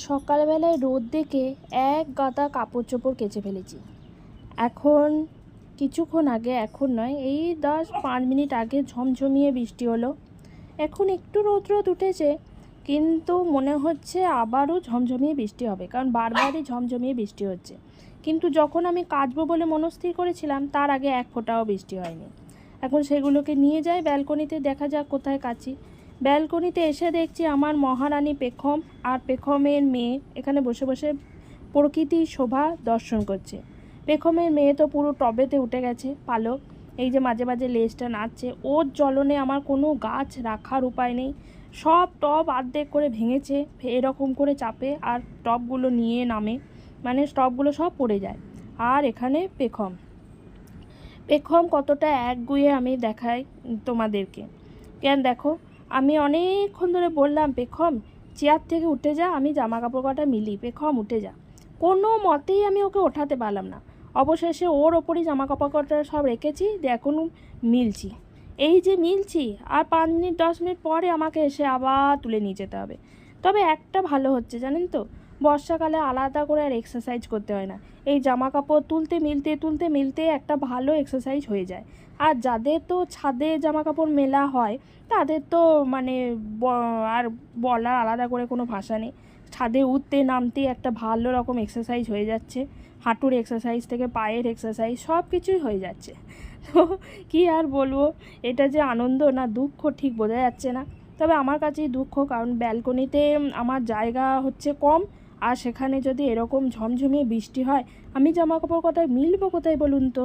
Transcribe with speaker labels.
Speaker 1: সকালবেলায় রোদ দেখে এক গাদা কাপড় চোপড় কেচে ফেলেছি। এখন কিছুক্ষণ আগে, এখন নয়, এই 10-5 মিনিট আগে ঝমঝমিয়ে বৃষ্টি হলো। এখন একটু রোদ উঠেছে, কিন্তু মনে হচ্ছে আবারও ঝমঝমিয়ে বৃষ্টি হবে, কারণ বারবারই ঝমঝমিয়ে বৃষ্টি হচ্ছে। কিন্তু যখন আমি কাচবো বলে মনস্থির করেছিলাম, তার আগে এক ফোঁটাও বৃষ্টি হয়নি। এখন সেগুলোকে নিয়ে যাই ব্যালকনিতে, দেখা যাক কোথায় কাচি। ব্যালকনিতে এসে দেখছি আমার মহারানী পেখম আর পেখমের মেয়ে এখানে বসে বসে প্রকৃতির শোভা দর্শন করছে। পেখমের মেয়ে তো পুরো টবেতে উঠে গেছে পালক, এই যে মাঝে মাঝে লেজটা নাচছে। ওর জ্বলনে আমার কোনো গাছ রাখার উপায় নেই, সব টব আর্ধেক করে ভেঙেছে, এরকম করে চাপে আর টবগুলো নিয়ে নামে, মানে টবগুলো সব পড়ে যায়। আর এখানে পেখম কতটা একগুঁয়ে আমি দেখাই তোমাদেরকে। কেন দেখো, আমি অনেকক্ষণ ধরে বললাম পেখম চেয়ার থেকে উঠে যা, আমি জামা কাপড় কটা মিলি, পেখম উঠে যা। কোনো মতেই আমি ওকে ওঠাতে পারলাম না। অবশেষে ওর ওপরই জামা কাপড় কটা সব রেখেছি, এখন মিলছি। এই যে মিলছি, আর 5-10 মিনিট পরে আমাকে এসে আবার তুলে নিয়ে যেতে হবে। তবে একটা ভালো হচ্ছে জানেন তো, বর্ষাকালে আলাদা করে আর এক্সারসাইজ করতে হয় না। এই জামা কাপড় তুলতে মিলতে একটা ভালো এক্সারসাইজ হয়ে যায়। আর যাদের তো ছাদে জামা কাপড় মেলা হয়, তাদের তো মানে আর বলার আলাদা করে কোনো ভাষা নেই। ছাদে উঠতে নামতে একটা ভালো রকম এক্সারসাইজ হয়ে যাচ্ছে, হাঁটুর এক্সারসাইজ থেকে পায়ের এক্সারসাইজ সব কিছুই হয়ে যাচ্ছে। তো কী আর বলবো, এটা যে আনন্দ না দুঃখ ঠিক বোঝা যাচ্ছে না। তবে আমার কাছেই দুঃখ, কারণ ব্যালকনিতে আমার জায়গা হচ্ছে কম, আর সেখানে যদি এরকম ঝমঝমিয়ে বৃষ্টি হয়, আমি জামা কাপড় কোথায় মিলবো, কোথায় বলুন তো।